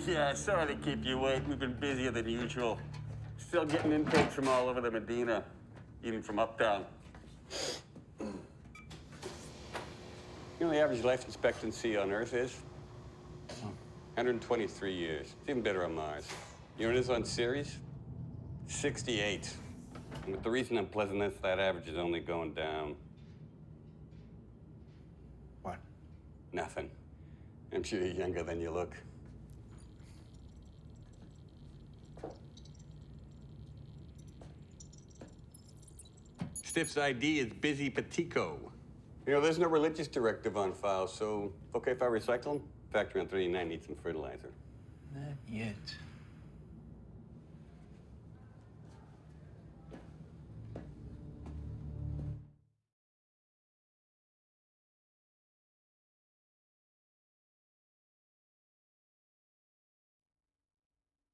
Yeah, sorry to keep you waiting. We've been busier than usual. Still getting intakes from all over the Medina, even from uptown. You know, the average life expectancy on Earth is 123 years. It's even better on Mars. You know what it is on Ceres? 68. And with the recent unpleasantness, that average is only going down. What? Nothing. I'm sure you're younger than you look. Stiff's ID is Bizi Betiko. You know, there's no religious directive on files, so okay if I recycle them? Factory on 39 needs some fertilizer. Not yet.